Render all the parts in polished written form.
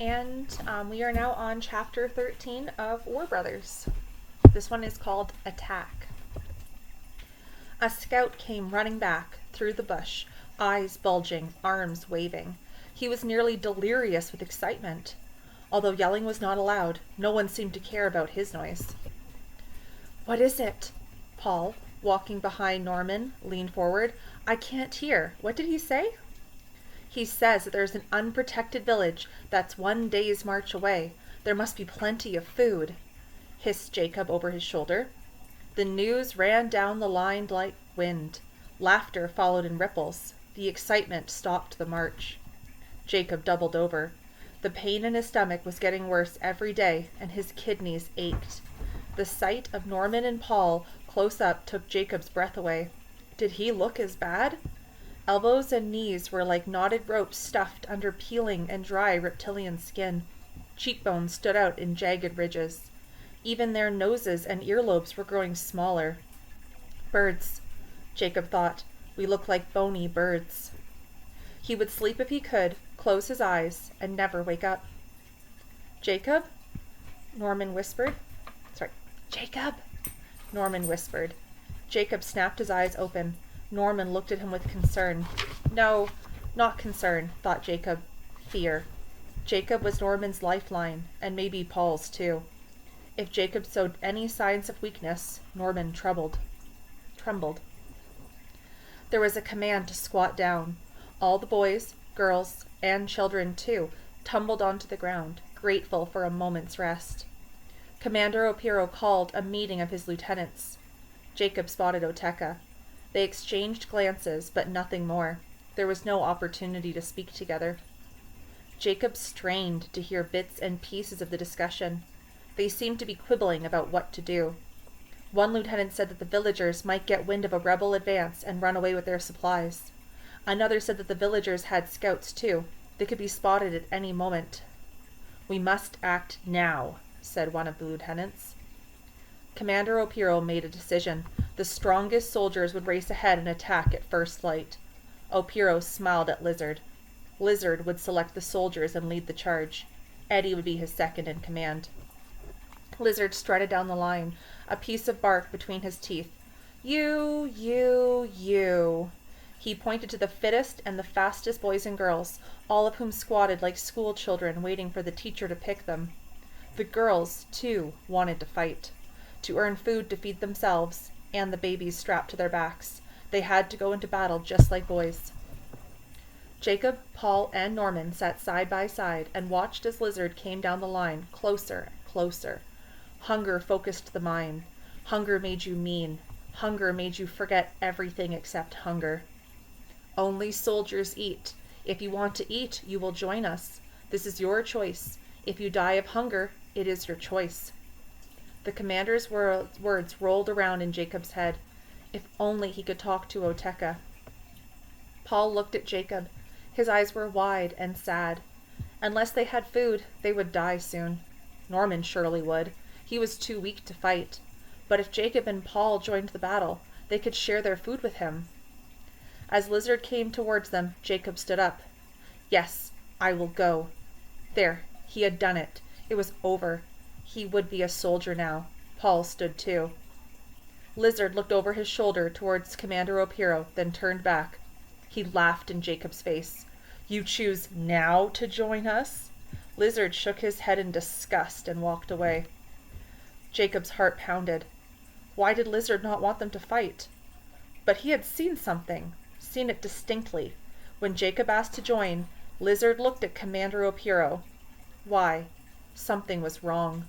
And we are now on chapter 13 of War Brothers. This one is called Attack. A scout came running back through the bush, eyes bulging, arms waving. He was nearly delirious with excitement. Although yelling was not allowed, no one seemed to care about his noise. "What is it?" Paul, walking behind Norman, leaned forward. "I can't hear. What did he say?" "He says that there's an unprotected village that's 1 day's march away. There must be plenty of food," hissed Jacob over his shoulder. The news ran down the line like wind. Laughter followed in ripples. The excitement stopped the march. Jacob doubled over. The pain in his stomach was getting worse every day, and his kidneys ached. The sight of Norman and Paul close up took Jacob's breath away. Did he look as bad? Elbows and knees were like knotted ropes stuffed under peeling and dry reptilian skin. Cheekbones stood out in jagged ridges. Even their noses and earlobes were growing smaller. Birds, Jacob thought. We look like bony birds. He would sleep if he could, close his eyes, and never wake up. "Jacob?" Norman whispered. "Jacob?" Norman whispered. Jacob snapped his eyes open. Norman looked at him with concern. No, not concern, thought Jacob. Fear. Jacob was Norman's lifeline, and maybe Paul's too. If Jacob showed any signs of weakness, Norman trembled. There was a command to squat down. All the boys, girls, and children too, tumbled onto the ground, grateful for a moment's rest. Commander Opiro called a meeting of his lieutenants. Jacob spotted Oteka. They exchanged glances, but nothing more. There was no opportunity to speak together. Jacob strained to hear bits and pieces of the discussion. They seemed to be quibbling about what to do. One lieutenant said that the villagers might get wind of a rebel advance and run away with their supplies. Another said that the villagers had scouts too. They could be spotted at any moment. "We must act now," said one of the lieutenants. Commander Opiro made a decision. The strongest soldiers would race ahead and attack at first light. Opiro smiled at Lizard. Lizard would select the soldiers and lead the charge. Eddie would be his second in command. Lizard strutted down the line, a piece of bark between his teeth. You. He pointed to the fittest and the fastest boys and girls, all of whom squatted like school children waiting for the teacher to pick them. The girls, too, wanted to fight. To earn food to feed themselves, and the babies strapped to their backs. They had to go into battle just like boys. Jacob, Paul, and Norman sat side by side and watched as Lizard came down the line, closer and closer. Hunger focused the mind. Hunger made you mean. Hunger made you forget everything except hunger. Only soldiers eat. If you want to eat, you will join us. This is your choice. If you die of hunger, it is your choice. The commander's words rolled around in Jacob's head. If only he could talk to Oteka. Paul looked at Jacob. His eyes were wide and sad. Unless they had food, they would die soon. Norman surely would. He was too weak to fight. But if Jacob and Paul joined the battle, they could share their food with him. As Lizard came towards them, Jacob stood up. "Yes, I will go." There, he had done it. It was over. He would be a soldier now. Paul stood too. Lizard looked over his shoulder towards Commander Opiro, then turned back. He laughed in Jacob's face. "You choose now to join us?" Lizard shook his head in disgust and walked away. Jacob's heart pounded. Why did Lizard not want them to fight? But he had seen something, seen it distinctly. When Jacob asked to join, Lizard looked at Commander Opiro. Why? Something was wrong.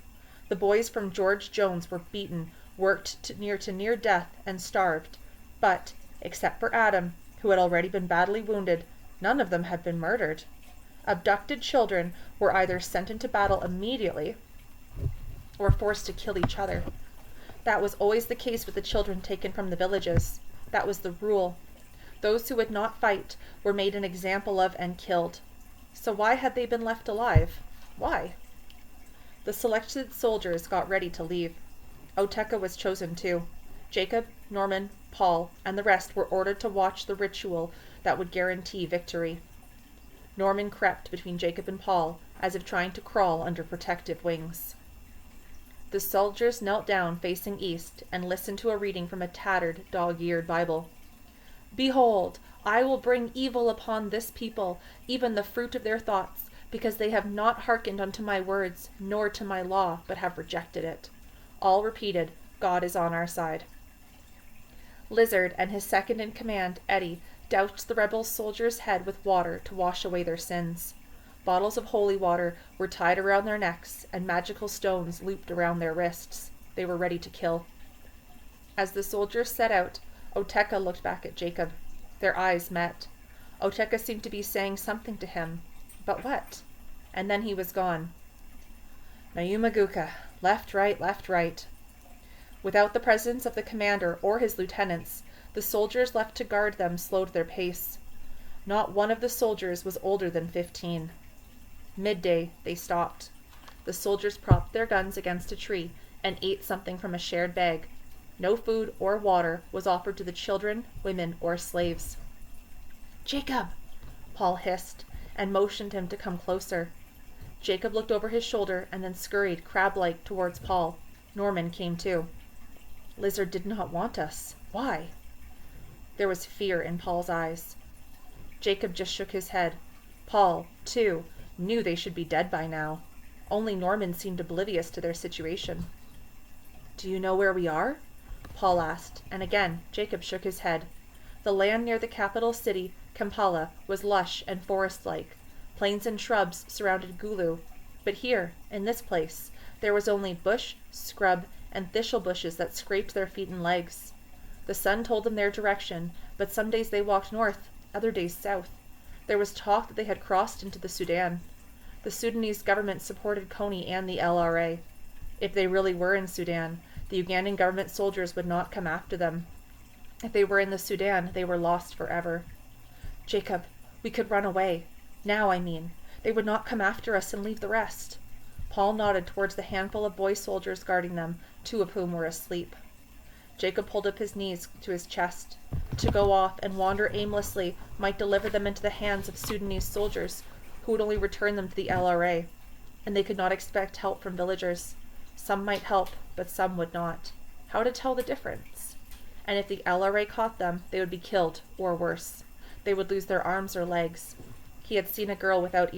The boys from George Jones were beaten, worked to near death, and starved. But, except for Adam, who had already been badly wounded, none of them had been murdered. Abducted children were either sent into battle immediately or forced to kill each other. That was always the case with the children taken from the villages. That was the rule. Those who would not fight were made an example of and killed. So why had they been left alive? Why? The selected soldiers got ready to leave. Oteka was chosen too. Jacob, Norman, Paul, and the rest were ordered to watch the ritual that would guarantee victory. Norman crept between Jacob and Paul as if trying to crawl under protective wings. The soldiers knelt down facing east and listened to a reading from a tattered, dog-eared Bible. "Behold, I will bring evil upon this people, even the fruit of their thoughts, because they have not hearkened unto my words, nor to my law, but have rejected it." All repeated, "God is on our side." Lizard and his second in command, Eddie, doused the rebel soldiers' head with water to wash away their sins. Bottles of holy water were tied around their necks, and magical stones looped around their wrists. They were ready to kill. As the soldiers set out, Oteka looked back at Jacob. Their eyes met. Oteka seemed to be saying something to him. But what? And then he was gone. Mayumaguka. Left, right, left, right. Without the presence of the commander or his lieutenants, the soldiers left to guard them slowed their pace. Not one of the soldiers was older than 15. Midday, they stopped. The soldiers propped their guns against a tree and ate something from a shared bag. No food or water was offered to the children, women, or slaves. "Jacob!" Paul hissed and motioned him to come closer. Jacob looked over his shoulder and then scurried crab-like towards Paul. Norman came too. "Lizard did not want us. Why?" There was fear in Paul's eyes. Jacob just shook his head. Paul, too, knew they should be dead by now. Only Norman seemed oblivious to their situation. "Do you know where we are?" Paul asked, and again Jacob shook his head. The land near the capital city, Kampala, was lush and forest-like. Plains and shrubs surrounded Gulu, but here, in this place, there was only bush, scrub, and thistle bushes that scraped their feet and legs. The sun told them their direction, but some days they walked north, other days south. There was talk that they had crossed into the Sudan. The Sudanese government supported Kony and the LRA. If they really were in Sudan, the Ugandan government soldiers would not come after them. If they were in the Sudan, they were lost forever. "Jacob, we could run away. Now, I mean. They would not come after us and leave the rest." Paul nodded towards the handful of boy soldiers guarding them, 2 of whom were asleep. Jacob pulled up his knees to his chest. To go off and wander aimlessly might deliver them into the hands of Sudanese soldiers, who would only return them to the LRA, and they could not expect help from villagers. Some might help, but some would not. How to tell the difference? And if the LRA caught them, they would be killed, or worse. They would lose their arms or legs. He had seen the girl without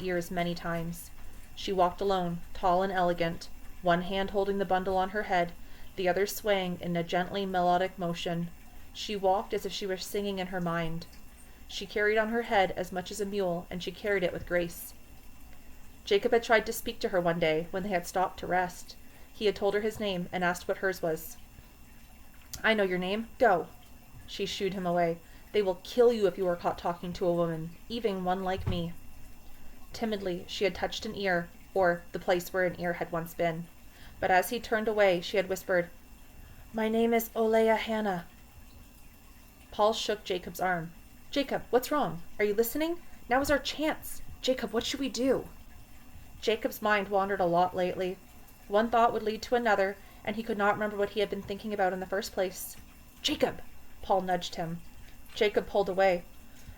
ears many times. She walked alone, tall and elegant, one hand holding the bundle on her head, the other swaying in a gently melodic motion. She walked as if she were singing in her mind. She carried on her head as much as a mule, and she carried it with grace. Jacob had tried to speak to her one day when they had stopped to rest. He had told her his name and asked what hers was. "I know your name. Go." She shooed him away. "They will kill you if you are caught talking to a woman, even one like me." Timidly, she had touched an ear, or the place where an ear had once been. But as he turned away, she had whispered, "My name is Olea Hannah." Paul shook Jacob's arm. "Jacob, what's wrong? Are you listening? Now is our chance. Jacob, what should we do?" Jacob's mind wandered a lot lately. One thought would lead to another, and he could not remember what he had been thinking about in the first place. "Jacob!" Paul nudged him. Jacob pulled away.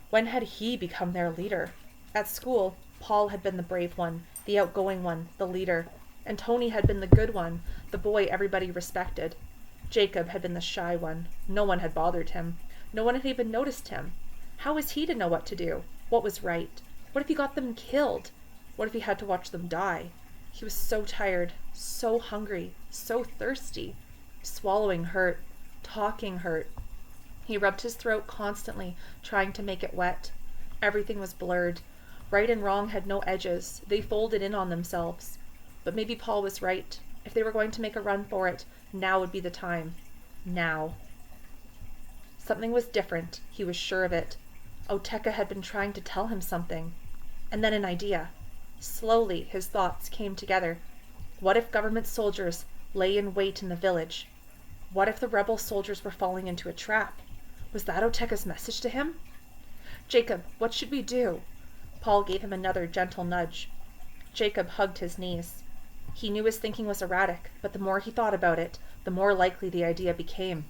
When had he become their leader? At school, Paul had been the brave one, the outgoing one, the leader, and Tony had been the good one, the boy everybody respected. Jacob had been the shy one. No one had bothered him. No one had even noticed him. How was he to know what to do? What was right? What if he got them killed? What if he had to watch them die? He was so tired, so hungry, so thirsty. Swallowing hurt. Talking hurt. He rubbed his throat constantly, trying to make it wet. Everything was blurred. Right and wrong had no edges. They folded in on themselves. But maybe Paul was right. If they were going to make a run for it, now would be the time. Now. Something was different. He was sure of it. Oteka had been trying to tell him something. And then an idea. Slowly, his thoughts came together. What if government soldiers lay in wait in the village? What if the rebel soldiers were falling into a trap? Was that Oteka's message to him? "Jacob, what should we do?" Paul gave him another gentle nudge. Jacob hugged his knees. He knew his thinking was erratic, but the more he thought about it, the more likely the idea became.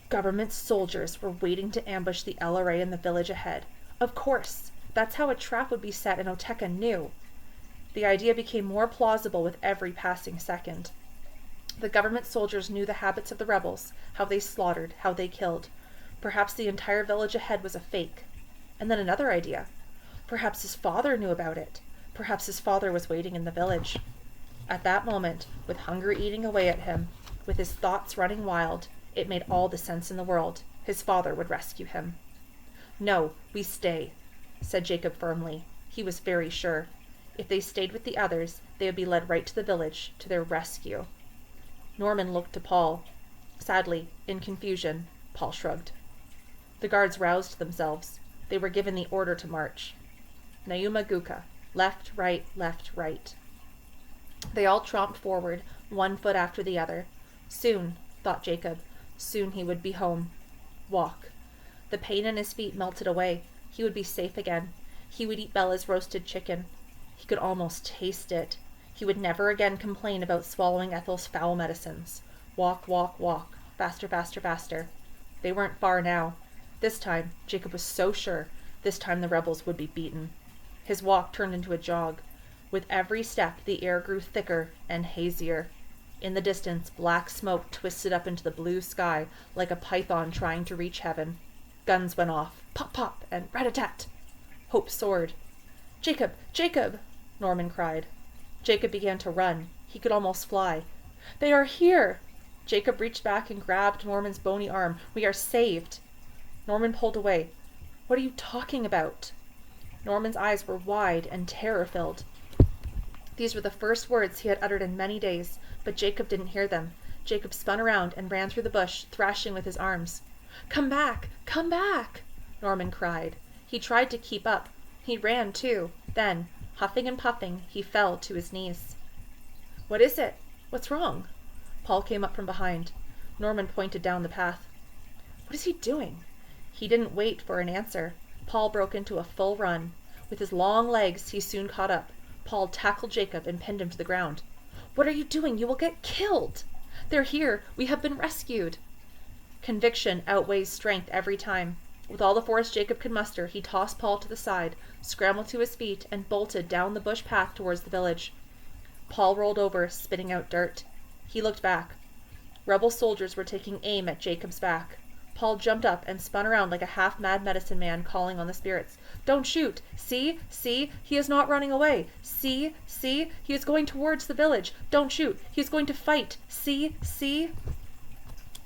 Government soldiers were waiting to ambush the LRA in the village ahead. Of course! That's how a trap would be set, and Oteka knew. The idea became more plausible with every passing second. The government soldiers knew the habits of the rebels, how they slaughtered, how they killed. Perhaps the entire village ahead was a fake. And then another idea. Perhaps his father knew about it. Perhaps his father was waiting in the village. At that moment, with hunger eating away at him, with his thoughts running wild, it made all the sense in the world. His father would rescue him. "No, we stay," said Jacob firmly. He was very sure. If they stayed with the others, they would be led right to the village, to their rescue. Norman looked to Paul. Sadly, in confusion, Paul shrugged. The guards roused themselves. They were given the order to march. Nauma Guka. Left, right, left, right. They all tromped forward, one foot after the other. Soon, thought Jacob, soon he would be home. Walk. The pain in his feet melted away. He would be safe again. He would eat Bella's roasted chicken. He could almost taste it. He would never again complain about swallowing Ethel's foul medicines. Walk, walk, walk. Faster, faster, faster. They weren't far now. This time, Jacob was so sure, this time the rebels would be beaten. His walk turned into a jog. With every step, the air grew thicker and hazier. In the distance, black smoke twisted up into the blue sky like a python trying to reach heaven. Guns went off. Pop, pop, and rat-a-tat. Hope soared. "Jacob! Jacob!" Norman cried. Jacob began to run. He could almost fly. "They are here!" Jacob reached back and grabbed Norman's bony arm. "We are saved!" Norman pulled away. "What are you talking about?" Norman's eyes were wide and terror-filled. These were the first words he had uttered in many days, but Jacob didn't hear them. Jacob spun around and ran through the bush, thrashing with his arms. "Come back! Come back!" Norman cried. He tried to keep up. He ran, too. Then, huffing and puffing, he fell to his knees. "What is it? What's wrong?" Paul came up from behind. Norman pointed down the path. "What is he doing?" He didn't wait for an answer. Paul broke into a full run. With his long legs, he soon caught up. Paul tackled Jacob and pinned him to the ground. "What are you doing? You will get killed!" "They're here! We have been rescued!" Conviction outweighs strength every time. With all the force Jacob could muster, he tossed Paul to the side, scrambled to his feet, and bolted down the bush path towards the village. Paul rolled over, spitting out dirt. He looked back. Rebel soldiers were taking aim at Jacob's back. Paul jumped up and spun around like a half-mad medicine man calling on the spirits. "Don't shoot! See! See! He is not running away! See! See! He is going towards the village! Don't shoot! He is going to fight! See! See!"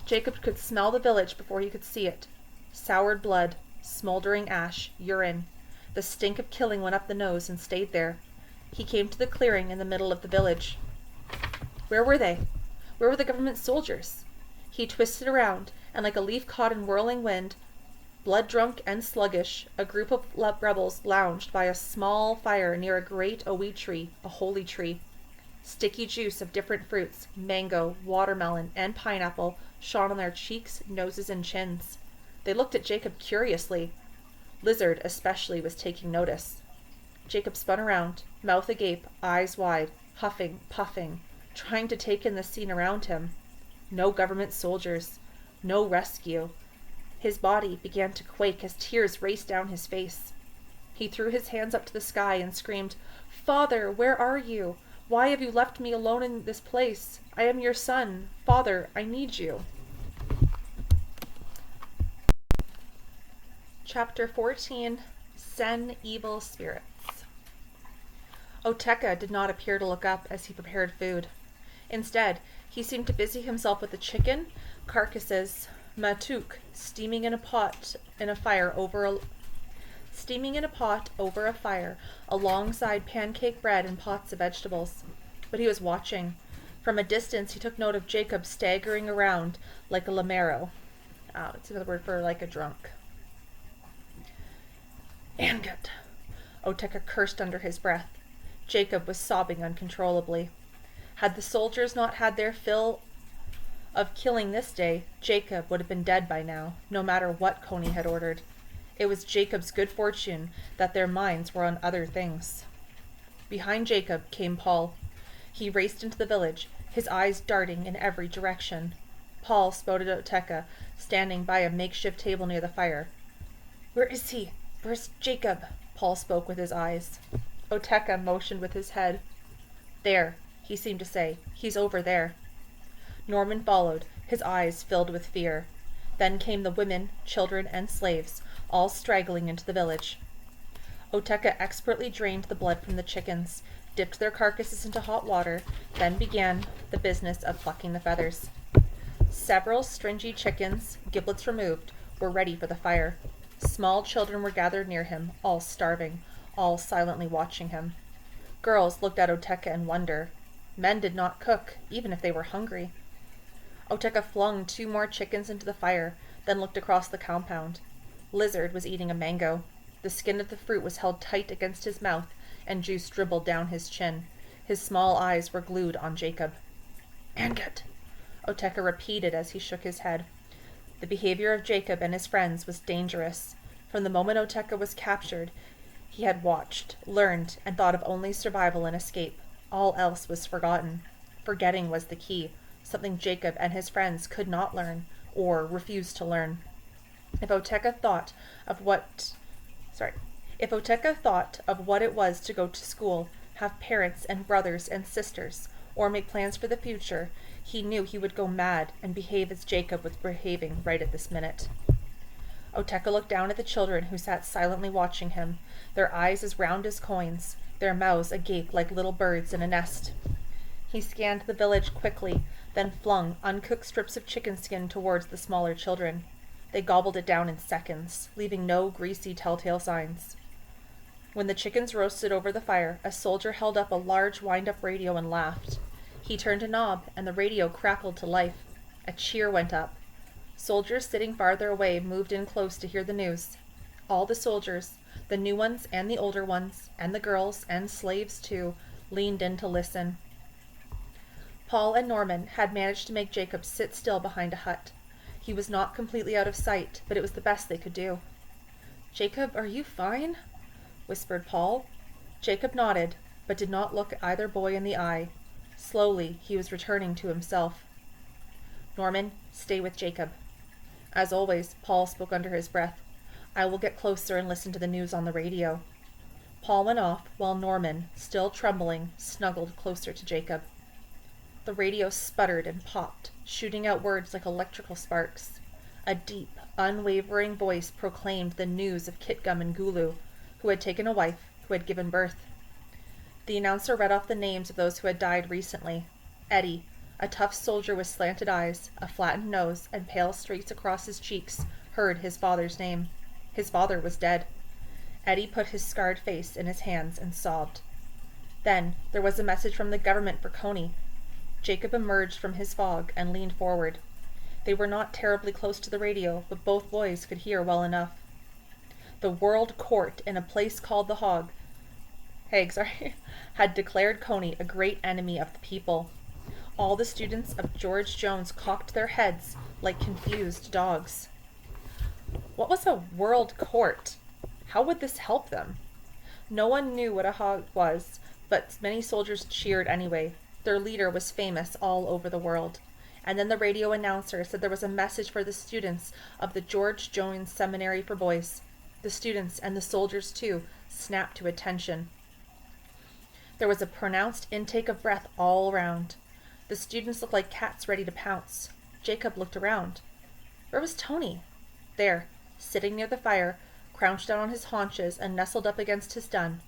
Jacob could smell the village before he could see it. Soured blood, smoldering ash, urine. The stink of killing went up the nose and stayed there. He came to the clearing in the middle of the village. Where were they? Where were the government soldiers? He twisted around, and like a leaf caught in whirling wind, blood-drunk and sluggish, a group of rebels lounged by a small fire near a great owi tree, a holy tree. Sticky juice of different fruits, mango, watermelon, and pineapple, shone on their cheeks, noses, and chins. They looked at Jacob curiously. Lizard especially was taking notice. Jacob spun around, mouth agape, eyes wide, huffing, puffing, trying to take in the scene around him. No government soldiers. No rescue. His body began to quake as tears raced down his face. He threw his hands up to the sky and screamed, "Father, where are you? Why have you left me alone in this place? I am your son. Father, I need you." Chapter 14. Sen Evil Spirits. Oteka did not appear to look up as he prepared food. Instead, he seemed to busy himself with the chicken, carcasses, matuk, steaming in a pot over a fire, alongside pancake bread and pots of vegetables. But he was watching. From a distance, he took note of Jacob staggering around like a lamero. It's another word for like a drunk. "Angut!" Oteka cursed under his breath. Jacob was sobbing uncontrollably. Had the soldiers not had their fill of killing this day, Jacob would have been dead by now, no matter what Coney had ordered. It was Jacob's good fortune that their minds were on other things. Behind Jacob came Paul. He raced into the village, his eyes darting in every direction. Paul spotted Oteka, standing by a makeshift table near the fire. "Where is he? Where's Jacob?" Paul spoke with his eyes. Oteka motioned with his head. There, he seemed to say. He's over there. Norman followed, his eyes filled with fear. Then came the women, children, and slaves, all straggling into the village. Oteka expertly drained the blood from the chickens, dipped their carcasses into hot water, then began the business of plucking the feathers. Several stringy chickens, giblets removed, were ready for the fire. Small children were gathered near him, all starving, all silently watching him. Girls looked at Oteka in wonder. Men did not cook, even if they were hungry. Oteka flung 2 more chickens into the fire, then looked across the compound. Lizard was eating a mango. The skin of the fruit was held tight against his mouth, and juice dribbled down his chin. His small eyes were glued on Jacob. "Angut," Oteka repeated as he shook his head. The behavior of Jacob and his friends was dangerous. From the moment Oteka was captured, he had watched, learned, and thought of only survival and escape. All else was forgotten. Forgetting was the key, something Jacob and his friends could not learn, or refused to learn. If Oteka thought of what it was to go to school, have parents and brothers and sisters, or make plans for the future, he knew he would go mad and behave as Jacob was behaving right at this minute. Oteka looked down at the children who sat silently watching him, their eyes as round as coins, their mouths agape like little birds in a nest. He scanned the village quickly, then flung uncooked strips of chicken skin towards the smaller children. They gobbled it down in seconds, leaving no greasy telltale signs. When the chickens roasted over the fire, a soldier held up a large wind-up radio and laughed. He turned a knob, and the radio crackled to life. A cheer went up. Soldiers sitting farther away moved in close to hear the news. All the soldiers, the new ones and the older ones, and the girls and slaves too, leaned in to listen. Paul and Norman had managed to make Jacob sit still behind a hut. He was not completely out of sight, but it was the best they could do. "Jacob, are you fine?" whispered Paul. Jacob nodded, but did not look either boy in the eye. Slowly, he was returning to himself. "Norman, stay with Jacob." As always, Paul spoke under his breath. "I will get closer and listen to the news on the radio." Paul went off, while Norman, still trembling, snuggled closer to Jacob. The radio sputtered and popped, shooting out words like electrical sparks. A deep, unwavering voice proclaimed the news of Kitgum and Gulu, who had taken a wife, who had given birth. The announcer read off the names of those who had died recently. Eddie, a tough soldier with slanted eyes, a flattened nose, and pale streaks across his cheeks, heard his father's name. His father was dead. Eddie put his scarred face in his hands and sobbed. Then there was a message from the government for Coney. Jacob emerged from his fog and leaned forward. They were not terribly close to the radio, but both boys could hear well enough. The World Court in a place called the Hague had declared Coney a great enemy of the people. All the students of George Jones cocked their heads like confused dogs. What was a World Court? How would this help them? No one knew what a Hague was, but many soldiers cheered anyway. Their leader was famous all over the world. And then the radio announcer said there was a message for the students of the George Jones Seminary for Boys. The students, and the soldiers too, snapped to attention. There was a pronounced intake of breath all around. The students looked like cats ready to pounce. Jacob looked around. Where was Tony? There, sitting near the fire, crouched down on his haunches and nestled up against his dun.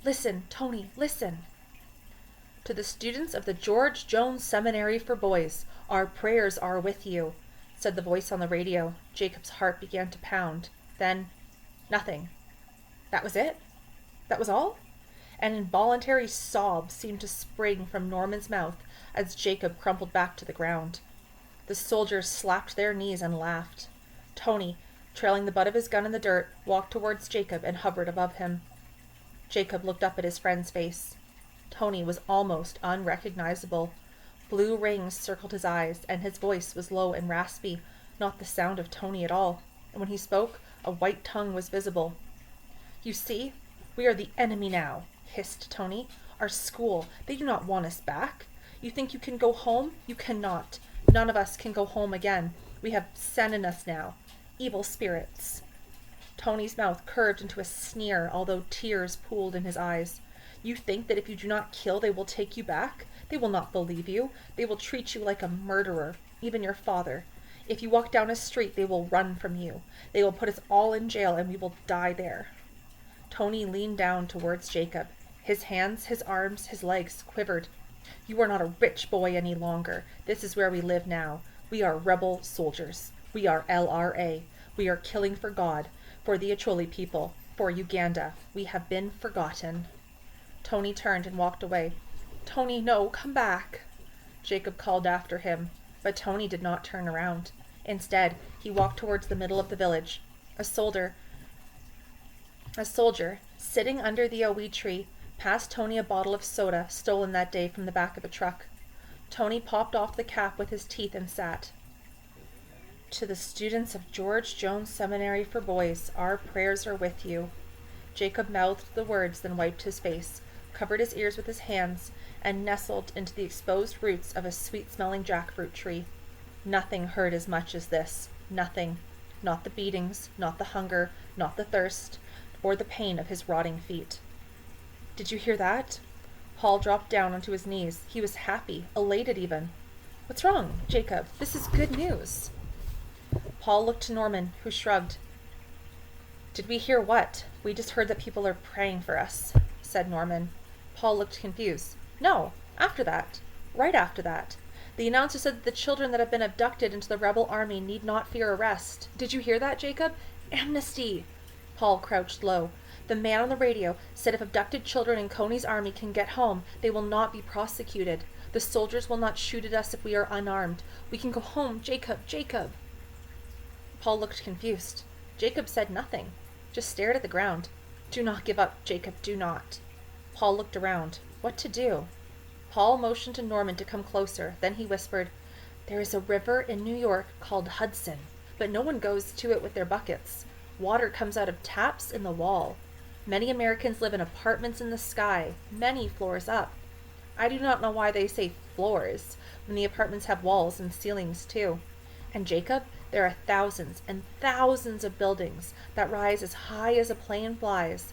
"Listen, Tony, listen." "To the students of the George Jones Seminary for Boys, our prayers are with you," said the voice on the radio. Jacob's heart began to pound. Then, nothing. That was it? That was all? An involuntary sob seemed to spring from Norman's mouth as Jacob crumpled back to the ground. The soldiers slapped their knees and laughed. Tony, trailing the butt of his gun in the dirt, walked towards Jacob and hovered above him. Jacob looked up at his friend's face. Tony was almost unrecognizable. Blue rings circled his eyes, and his voice was low and raspy, not the sound of Tony at all. And when he spoke, a white tongue was visible. "You see, we are the enemy now," hissed Tony. "Our school, they do not want us back. You think you can go home? You cannot. None of us can go home again. We have sin in us now. Evil spirits." Tony's mouth curved into a sneer, although tears pooled in his eyes. You think that if you do not kill, they will take you back? They will not believe you. They will treat you like a murderer, even your father. If you walk down a street, they will run from you. They will put us all in jail, and we will die there. Tony leaned down towards Jacob. His hands, his arms, his legs quivered. You are not a rich boy any longer. This is where we live now. We are rebel soldiers. We are LRA. We are killing for God, for the Acholi people, for Uganda. We have been forgotten. Tony turned and walked away. Tony, no, come back. Jacob called after him, but Tony did not turn around. Instead, he walked towards the middle of the village. A soldier, sitting under the awi tree, passed Tony a bottle of soda stolen that day from the back of a truck. Tony popped off the cap with his teeth and sat. To the students of George Jones Seminary for Boys, our prayers are with you. Jacob mouthed the words, then wiped his face, covered his ears with his hands, and nestled into the exposed roots of a sweet-smelling jackfruit tree. Nothing hurt as much as this. Nothing. Not the beatings, not the hunger, not the thirst, or the pain of his rotting feet. Did you hear that? Paul dropped down onto his knees. He was happy, elated even. What's wrong, Jacob? This is good news. Paul looked to Norman, who shrugged. Did we hear what? We just heard that people are praying for us, said Norman. Paul looked confused. No, after that. Right after that. The announcer said that the children that have been abducted into the rebel army need not fear arrest. Did you hear that, Jacob? Amnesty! Paul crouched low. The man on the radio said if abducted children in Coney's army can get home, they will not be prosecuted. The soldiers will not shoot at us if we are unarmed. We can go home, Jacob, Jacob. Paul looked confused. Jacob said nothing, just stared at the ground. Do not give up, Jacob, do not. Paul looked around. What to do? Paul motioned to Norman to come closer. Then he whispered, There is a river in New York called Hudson, but no one goes to it with their buckets. Water comes out of taps in the wall. Many Americans live in apartments in the sky, many floors up. I do not know why they say floors, when the apartments have walls and ceilings too. And Jacob, there are thousands and thousands of buildings that rise as high as a plane flies.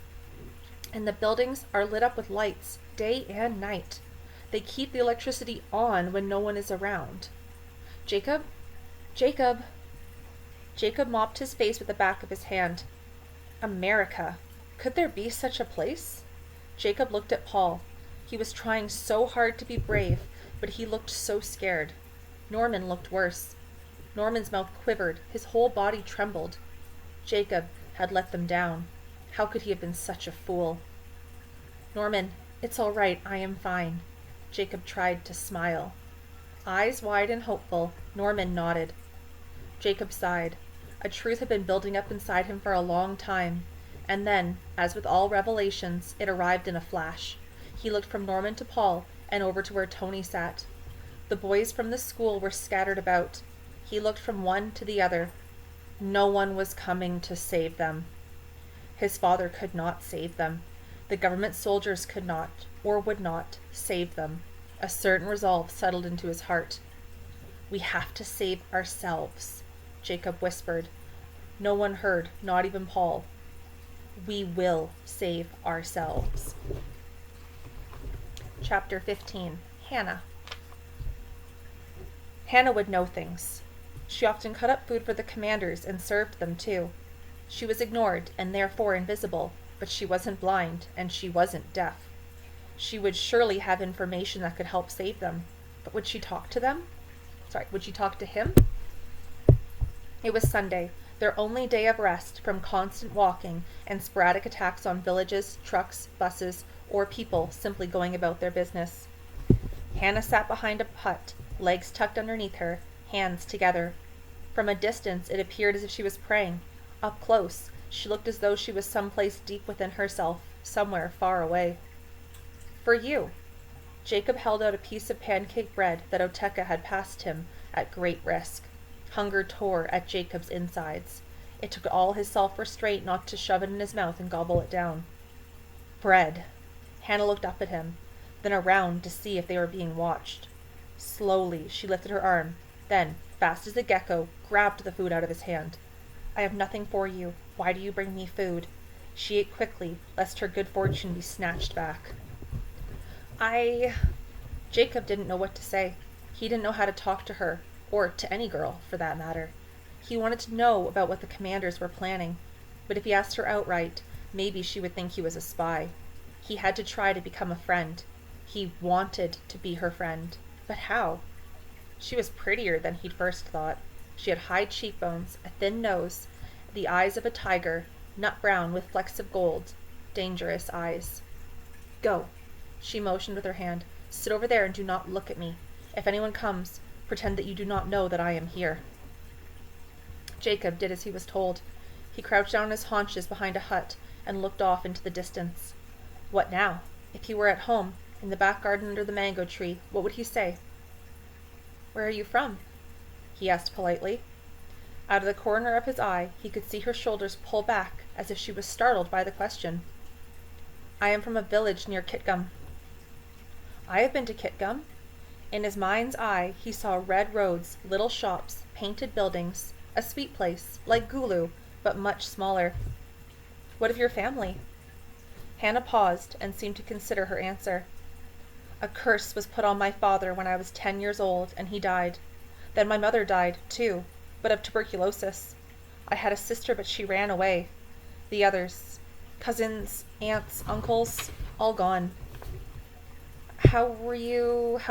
And the buildings are lit up with lights, day and night. They keep the electricity on when no one is around. Jacob? Jacob! Jacob mopped his face with the back of his hand. America. Could there be such a place? Jacob looked at Paul. He was trying so hard to be brave, but he looked so scared. Norman looked worse. Norman's mouth quivered. His whole body trembled. Jacob had let them down. How could he have been such a fool? Norman, it's all right. I am fine. Jacob tried to smile. Eyes wide and hopeful, Norman nodded. Jacob sighed. A truth had been building up inside him for a long time, and then, as with all revelations, it arrived in a flash. He looked from Norman to Paul, and over to where Tony sat. The boys from the school were scattered about. He looked from one to the other. No one was coming to save them. His father could not save them. The government soldiers could not, or would not, save them. A certain resolve settled into his heart. We have to save ourselves, Jacob whispered. No one heard, not even Paul. We will save ourselves. Chapter 15. Hannah. Hannah would know things. She often cut up food for the commanders and served them too. She was ignored and therefore invisible, but she wasn't blind and she wasn't deaf. She would surely have information that could help save them. But would she talk to them? Would she talk to him? It was Sunday, their only day of rest from constant walking and sporadic attacks on villages, trucks, buses, or people simply going about their business. Hannah sat behind a hut, legs tucked underneath her, hands together. From a distance, it appeared as if she was praying. Up close, she looked as though she was someplace deep within herself, somewhere far away. For you. Jacob held out a piece of pancake bread that Oteka had passed him at great risk. Hunger tore at Jacob's insides. It took all his self-restraint not to shove it in his mouth and gobble it down. Bread. Hannah looked up at him, then around to see if they were being watched. Slowly, she lifted her arm, then, fast as a gecko, grabbed the food out of his hand. I have nothing for you. Why do you bring me food?" She ate quickly, lest her good fortune be snatched back. I... Jacob didn't know what to say. He didn't know how to talk to her, or to any girl, for that matter. He wanted to know about what the commanders were planning, but if he asked her outright, maybe she would think he was a spy. He had to try to become a friend. He wanted to be her friend. But how? She was prettier than he'd first thought. She had high cheekbones, a thin nose, the eyes of a tiger, nut brown with flecks of gold, dangerous eyes. "Go," she motioned with her hand. "Sit over there and do not look at me. If anyone comes, pretend that you do not know that I am here." Jacob did as he was told. He crouched down on his haunches behind a hut and looked off into the distance. What now? If he were at home, in the back garden under the mango tree, what would he say? "Where are you from?" he asked politely. Out of the corner of his eye, he could see her shoulders pull back as if she was startled by the question. "I am from a village near Kitgum." "I have been to Kitgum." In his mind's eye, he saw red roads, little shops, painted buildings, a sweet place, like Gulu, but much smaller. "What of your family?" Hannah paused and seemed to consider her answer. "A curse was put on my father when I was 10 years old, and he died. Then my mother died, too, but of tuberculosis. I had a sister, but she ran away. The others, cousins, aunts, uncles, all gone." How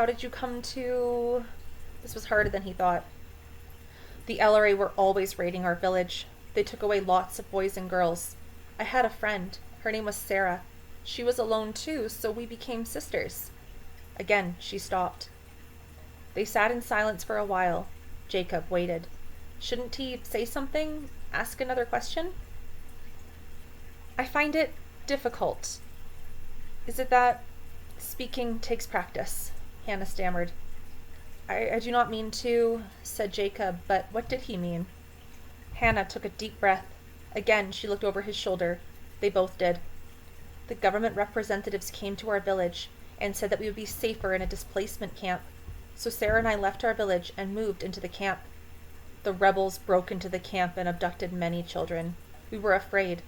did you come to... This was harder than he thought. "The LRA were always raiding our village. They took away lots of boys and girls. I had a friend. Her name was Sarah. She was alone too, so we became sisters." Again, she stopped. They sat in silence for a while. Jacob waited. Shouldn't he say something? Ask another question? "I find it difficult. Is it that speaking takes practice?" Hannah stammered. I do not mean to," said Jacob, but what did he mean? Hannah took a deep breath. Again, she looked over his shoulder. They both did. "The government representatives came to our village and said that we would be safer in a displacement camp. So Sarah and I left our village and moved into the camp. The rebels broke into the camp and abducted many children. We were afraid.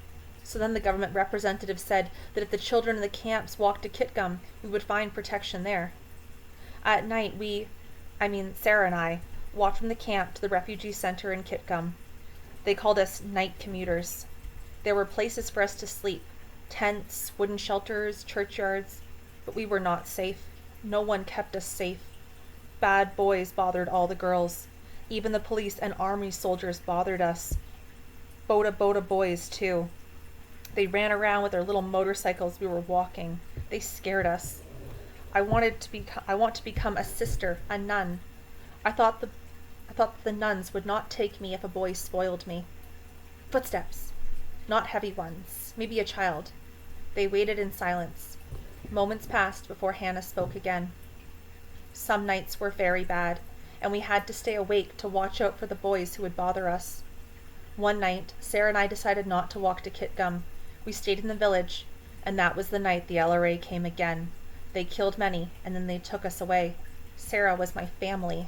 So then the government representative said that if the children in the camps walked to Kitgum, we would find protection there. At night, Sarah and I, walked from the camp to the refugee center in Kitgum. They called us night commuters. There were places for us to sleep, tents, wooden shelters, churchyards, but we were not safe. No one kept us safe. Bad boys bothered all the girls. Even the police and army soldiers bothered us. Boda boys, too. They ran around with their little motorcycles we were walking. They scared us. I want to become a sister, a nun. I thought that the nuns would not take me if a boy spoiled me." Footsteps. Not heavy ones. Maybe a child. They waited in silence. Moments passed before Hannah spoke again. "Some nights were very bad, and we had to stay awake to watch out for the boys who would bother us. One night, Sarah and I decided not to walk to Kitgum. We stayed in the village, and that was the night the LRA came again. They killed many, and then they took us away. Sarah was my family."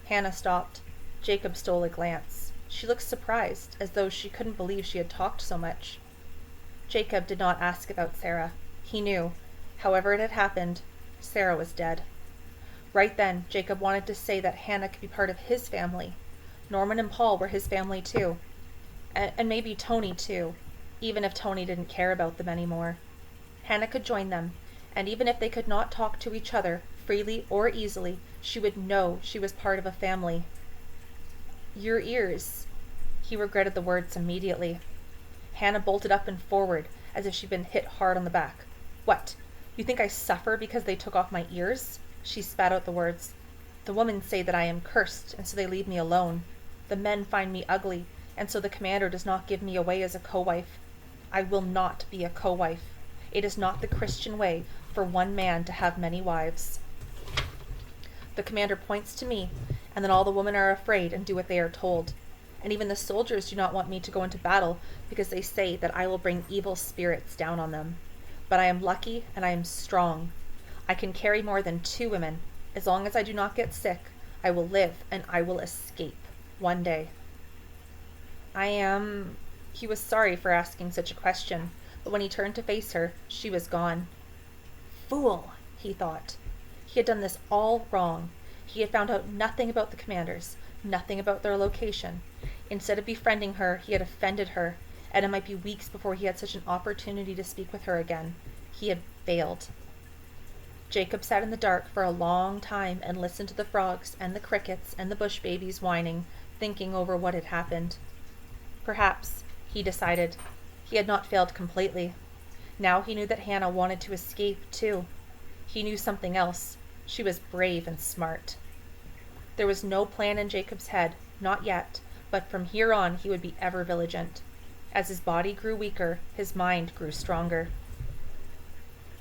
Hannah stopped. Jacob stole a glance. She looked surprised, as though she couldn't believe she had talked so much. Jacob did not ask about Sarah. He knew, however it had happened, Sarah was dead. Right then, Jacob wanted to say that Hannah could be part of his family. Norman and Paul were his family too. And maybe Tony too, even if Tony didn't care about them anymore. Hannah could join them, and even if they could not talk to each other, freely or easily, she would know she was part of a family. "Your ears." He regretted the words immediately. Hannah bolted up and forward, as if she'd been hit hard on the back. "What? You think I suffer because they took off my ears?" She spat out the words. "The women say that I am cursed, and so they leave me alone. The men find me ugly, and so the commander does not give me away as a co-wife. I will not be a co-wife. It is not the Christian way for one man to have many wives. The commander points to me, and then all the women are afraid and do what they are told. And even the soldiers do not want me to go into battle because they say that I will bring evil spirits down on them. But I am lucky and I am strong. I can carry more than 2 women. As long as I do not get sick, I will live and I will escape one day." I am... He was sorry for asking such a question, but when he turned to face her, she was gone. Fool, he thought. He had done this all wrong. He had found out nothing about the commanders, nothing about their location. Instead of befriending her, he had offended her, and it might be weeks before he had such an opportunity to speak with her again. He had failed. Jacob sat in the dark for a long time and listened to the frogs and the crickets and the bush babies whining, thinking over what had happened. Perhaps, he decided, he had not failed completely. Now he knew that Hannah wanted to escape, too. He knew something else. She was brave and smart. There was no plan in Jacob's head, not yet, but from here on he would be ever vigilant. As his body grew weaker, his mind grew stronger.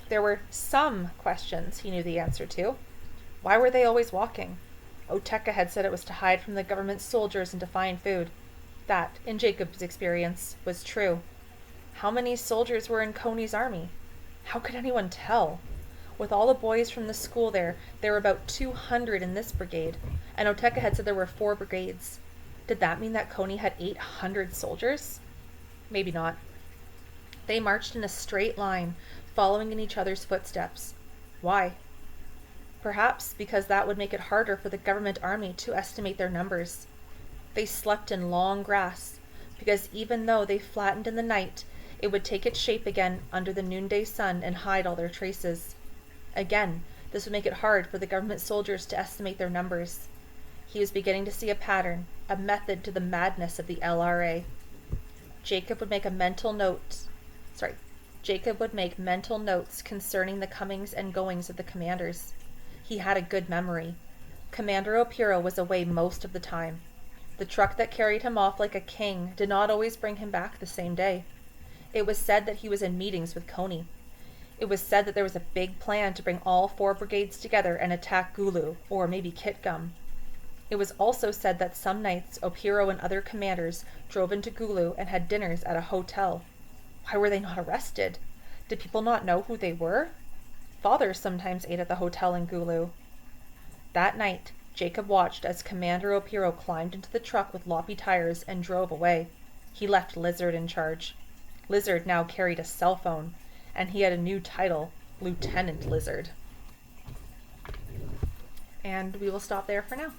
There were some questions he knew the answer to. Why were they always walking? Oteka had said it was to hide from the government soldiers and to find food. That, in Jacob's experience, was true. How many soldiers were in Coney's army? How could anyone tell? With all the boys from the school there were about 200 in this brigade, and Oteka had said there were 4 brigades. Did that mean that Coney had 800 soldiers? Maybe not. They marched in a straight line, following in each other's footsteps. Why? Perhaps because that would make it harder for the government army to estimate their numbers. They slept in long grass, because even though they flattened in the night, it would take its shape again under the noonday sun and hide all their traces. Again, this would make it hard for the government soldiers to estimate their numbers. He was beginning to see a pattern, a method to the madness of the LRA. Jacob would make mental notes concerning the comings and goings of the commanders. He had a good memory. Commander Opiro was away most of the time. The truck that carried him off like a king did not always bring him back the same day. It was said that he was in meetings with Coney. It was said that there was a big plan to bring all 4 brigades together and attack Gulu, or maybe Kitgum. It was also said that some nights Opiro and other commanders drove into Gulu and had dinners at a hotel. Why were they not arrested? Did people not know who they were? Father sometimes ate at the hotel in Gulu. That night, Jacob watched as Commander Opiro climbed into the truck with loppy tires and drove away. He left Lizard in charge. Lizard now carried a cell phone, and he had a new title, Lieutenant Lizard. And we will stop there for now.